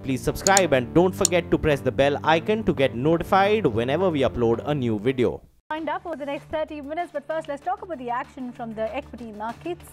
Please subscribe and don't forget to press the bell icon to get notified whenever we upload a new video. Lined up over the next 30 minutes, but first let's talk about the action from the equity markets.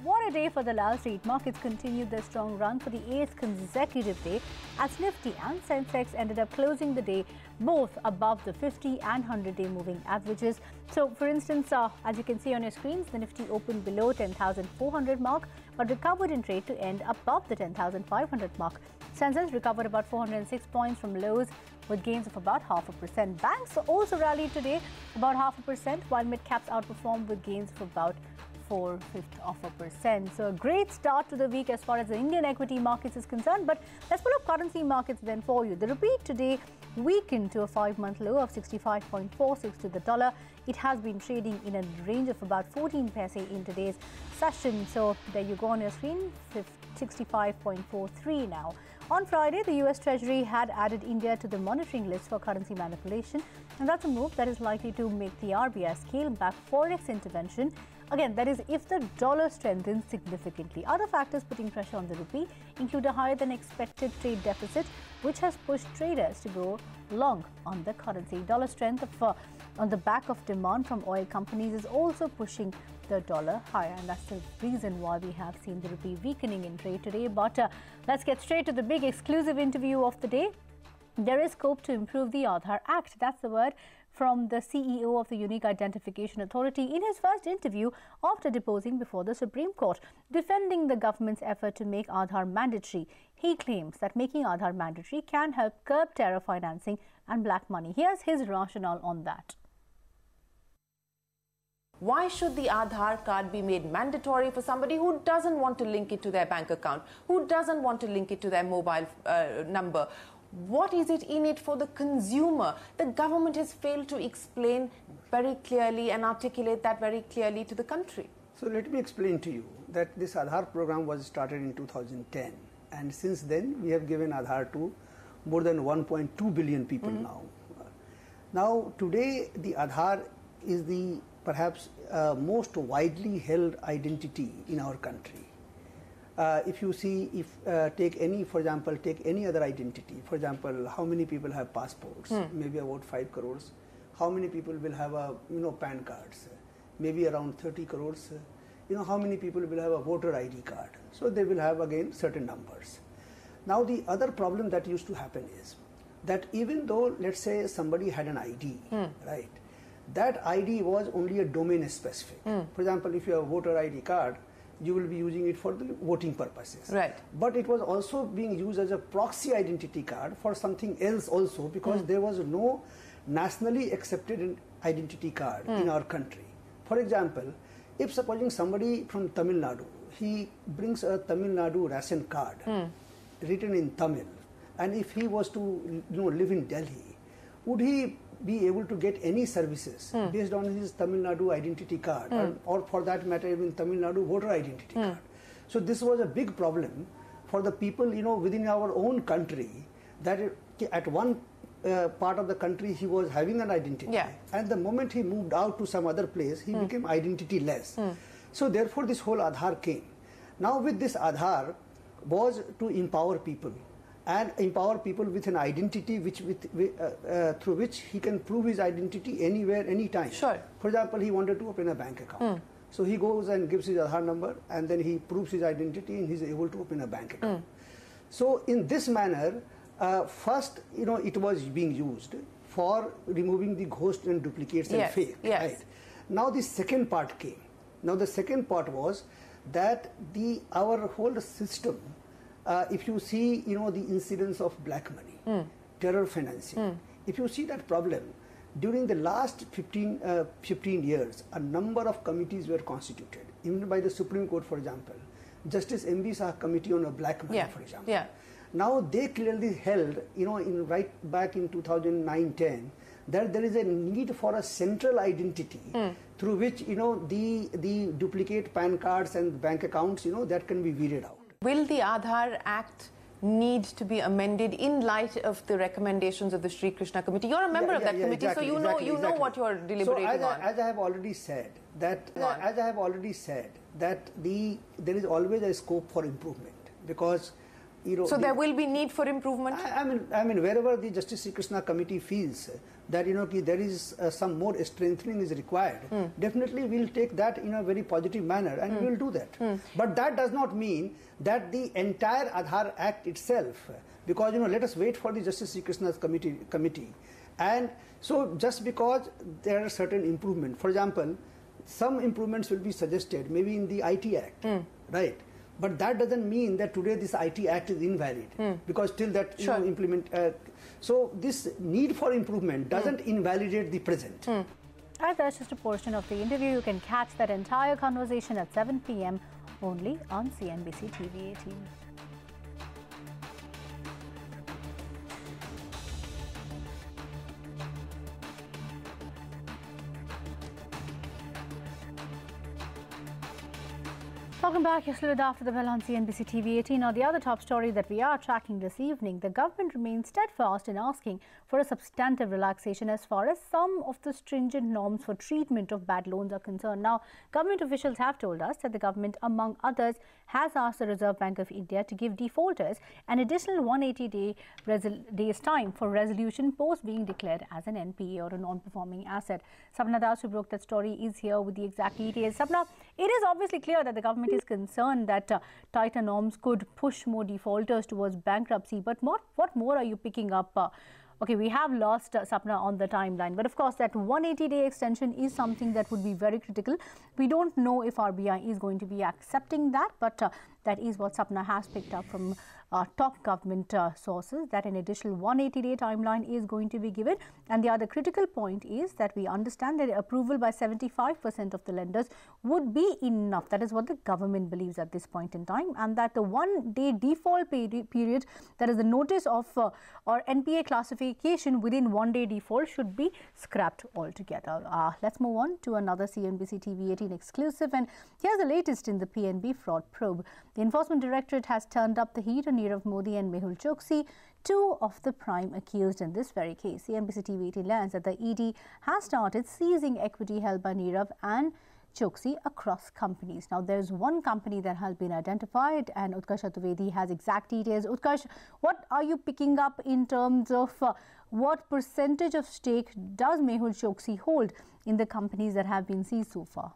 What a day for the Wall Street. Markets continued their strong run for the 8th consecutive day as Nifty and Sensex ended up closing the day both above the 50 and 100-day moving averages. So, for instance, as you can see on your screens, the Nifty opened below 10,400 mark but recovered in trade to end above the 10,500 mark. Sensex recovered about 406 points from lows with gains of about 0.5%. Banks also rallied today about 0.5%, while mid-caps outperformed with gains of about 0.4%. So a great start to the week as far as the Indian equity markets is concerned. But let's pull up currency markets then for you. The rupee today weakened to a 5-month low of 65.46 to the dollar. It has been trading in a range of about 14 paise in today's session. So there you go on your screen, 65.43 now. On Friday, the US Treasury had added India to the monitoring list for currency manipulation, and that's a move that is likely to make the RBI scale back forex intervention. Again, that is if the dollar strengthens significantly. Other factors putting pressure on the rupee include a higher than expected trade deficit, which has pushed traders to go long on the currency. Dollar strength on the back of demand from oil companies is also pushing the dollar higher, and that's the reason why we have seen the rupee weakening in trade today. But let's get straight to the big exclusive interview of the day. There is scope to improve the Aadhaar Act. That's the word from the CEO of the Unique Identification Authority in his first interview after deposing before the Supreme Court, defending the government's effort to make Aadhaar mandatory. He claims that making Aadhaar mandatory can help curb terror financing and black money. Here's his rationale on that. Why should the Aadhaar card be made mandatory for somebody who doesn't want to link it to their bank account, who doesn't want to link it to their mobile number? What is it in it for the consumer? The government has failed to explain very clearly and articulate that very clearly to the country. So let me explain to you that this Aadhaar program was started in 2010, and since then we have given Aadhaar to more than 1.2 billion people now. Now today the Aadhaar is the perhaps most widely held identity in our country. If you see, take any, for example, take any other identity. For example, how many people have passports? Maybe about 5 crores. How many people will have PAN cards? Maybe around 30 crores. How many people will have a voter ID card? So they will have again certain numbers. Now the other problem that used to happen is that even though, let's say, somebody had an ID, right? That ID was only a domain specific. For example, if you have a voter ID card, you will be using it for the voting purposes. Right. But it was also being used as a proxy identity card for something else also, because there was no nationally accepted identity card in our country. For example, if supposing somebody from Tamil Nadu, he brings a Tamil Nadu ration card written in Tamil, and if he was to live in Delhi, would he be able to get any services based on his Tamil Nadu identity card, or for that matter even Tamil Nadu voter identity card? So this was a big problem for the people within our own country, that at one part of the country he was having an identity, and the moment he moved out to some other place he became identity-less. So therefore this whole Aadhaar came. Now with this Aadhaar was to empower people, and empower people with an identity through which he can prove his identity anywhere, anytime. Sure. For example, he wanted to open a bank account. So he goes and gives his Aadhaar number, and then he proves his identity and he's able to open a bank account. So in this manner, first, it was being used for removing the ghost and duplicates and fake. Yes. Right? Now the second part came. Now the second part was that our whole system, if you see, the incidence of black money, terror financing, if you see that problem, during the last 15 years, a number of committees were constituted, even by the Supreme Court, for example. Justice M.B. Shah Committee on Black Money, for example. Now they clearly held, right back in 2009-10, that there is a need for a central identity through which, the duplicate PAN cards and bank accounts, that can be weeded out. Will the Aadhaar Act need to be amended in light of the recommendations of the Sri Krishna Committee? You're a member of that committee, exactly, so you know what you're deliberating on. As I have already said that there is always a scope for improvement, because So there will be need for improvement? I mean, wherever the Justice Sri Krishna Committee feels that there is some more strengthening is required, definitely we'll take that in a very positive manner, and we will do that. But that does not mean that the entire Aadhaar Act itself, because let us wait for the Justice Sri Krishna's committee, and so just because there are certain improvements, for example, some improvements will be suggested maybe in the IT Act, right? But that doesn't mean that today this IT Act is invalid, because till that implement. So this need for improvement doesn't invalidate the present. Alright, that's just a portion of the interview. You can catch that entire conversation at 7 p.m. only on CNBC TV 18. Welcome back. You're still with After the Bell on CNBC TV 18. Now, the other top story that we are tracking this evening, the government remains steadfast in asking for a substantive relaxation as far as some of the stringent norms for treatment of bad loans are concerned. Now, government officials have told us that the government, among others, has asked the Reserve Bank of India to give defaulters an additional 180 days time for resolution post being declared as an NPA or a non-performing asset. Sapna Das, who broke that story, is here with the exact details. Sapna, it is obviously clear that the government is concerned that tighter norms could push more defaulters towards bankruptcy. But what more are you picking up? Okay, we have lost Sapna on the timeline, but of course that 180-day extension is something that would be very critical. We don't know if RBI is going to be accepting that, but that is what Sapna has picked up from top government sources, that an additional 180-day timeline is going to be given. And the other critical point is that we understand that approval by 75% of the lenders would be enough. That is what the government believes at this point in time, and that the one-day default period, that is the notice of or NPA classification within one-day default, should be scrapped altogether. Let's move on to another CNBC TV 18 exclusive, and here's the latest in the PNB fraud probe. The Enforcement Directorate has turned up the heat on Nirav Modi and Mehul Choksi, two of the prime accused in this very case. CNBC TV 18 learns that the ED has started seizing equity held by Nirav and Choksi across companies. Now, there's one company that has been identified, and Utkarsh Chaturvedi has exact details. Utkarsh, what are you picking up in terms of what percentage of stake does Mehul Choksi hold in the companies that have been seized so far?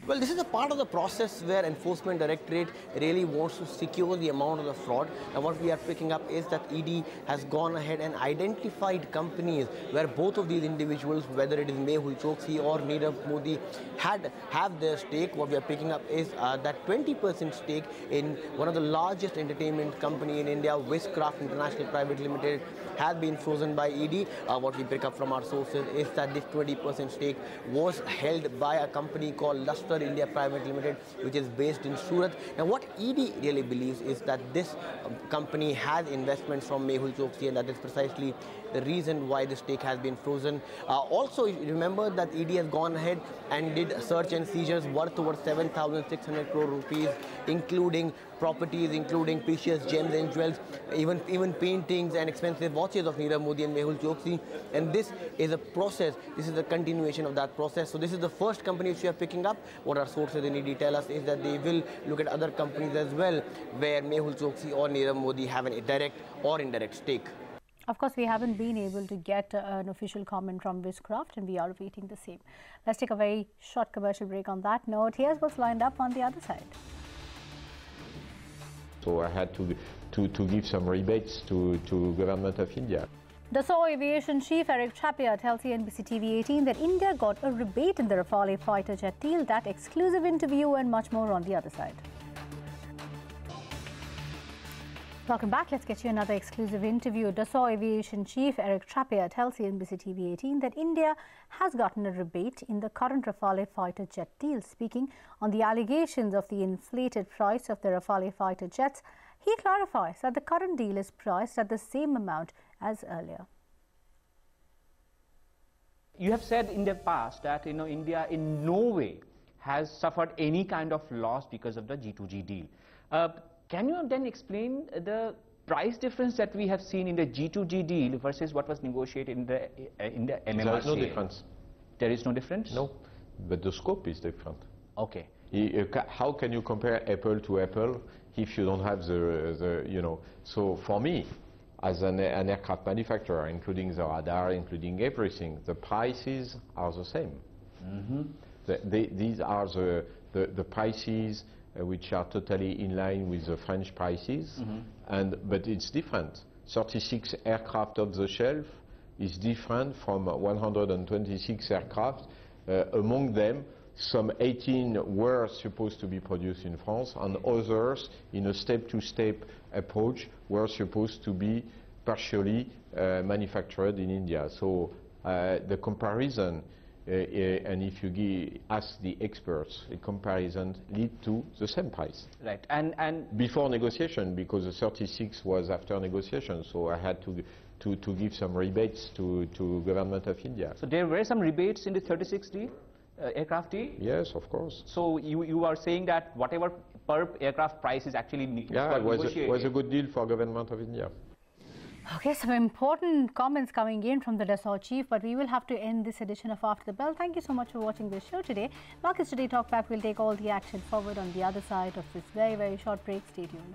Well, this is a part of the process where Enforcement Directorate really wants to secure the amount of the fraud. And what we are picking up is that ED has gone ahead and identified companies where both of these individuals, whether it is Mehul Choksi or Nirav Modi, have their stake. What we are picking up is that 20% stake in one of the largest entertainment company in India, Wishcraft International Private Limited, has been frozen by ED. What we pick up from our sources is that this 20% stake was held by a company called Luster India Private Limited, which is based in Surat. And what ED really believes is that this company has investments from Mehul Choksi, and that is precisely the reason why the stake has been frozen. Also, remember that ED has gone ahead and did search and seizures worth over 7,600 crore rupees, including properties, including precious gems and jewels, even paintings and expensive watches of Nirav Modi and Mehul Choksi. And this is a process. This is a continuation of that process. So this is the first company which we are picking up. What our sources in ED tell us is that they will look at other companies as well, where Mehul Choksi or Nirav Modi have a direct or indirect stake. Of course, we haven't been able to get an official comment from Wishcraft, and we are awaiting the same. Let's take a very short commercial break on that note. Here's what's lined up on the other side. So I had to give some rebates to government of India. Dassault Aviation Chief Eric Trappier tells CNBC TV 18 that India got a rebate in the Rafale fighter jet deal. That exclusive interview and much more on the other side. Welcome back. Let's get you another exclusive interview. Dassault Aviation Chief Eric Trappier tells CNBC TV 18 that India has gotten a rebate in the current Rafale fighter jet deal. Speaking on the allegations of the inflated price of the Rafale fighter jets, he clarifies that the current deal is priced at the same amount as earlier. You have said in the past that India in no way has suffered any kind of loss because of the G2G deal. Can you then explain the price difference that we have seen in the G2G deal versus what was negotiated in the MMRCA? There is no difference. There is no difference? No, but the scope is different. Okay. How can you compare apple to apple if you don't have so for me, as an aircraft manufacturer, including the radar, including everything, the prices are the same. These are the prices which are totally in line with the French prices, but it's different. 36 aircraft off the shelf is different from 126 aircraft. Among them, some 18 were supposed to be produced in France, and others, in a step-to-step approach, were supposed to be partially manufactured in India. So the comparison, and if you ask the experts, the comparison lead to the same price. Right, and before negotiation, because the 36 was after negotiation, so I had to give some rebates to government of India. So there were some rebates in the 36 deal, aircraft deal? Yes, of course. So you are saying that whatever per aircraft price is actually it was a good deal for government of India. Okay, some important comments coming in from the Dassault chief, but we will have to end this edition of After the Bell. Thank you so much for watching this show today. Markets Today Talk Back will take all the action forward on the other side of this very, very short break. Stay tuned.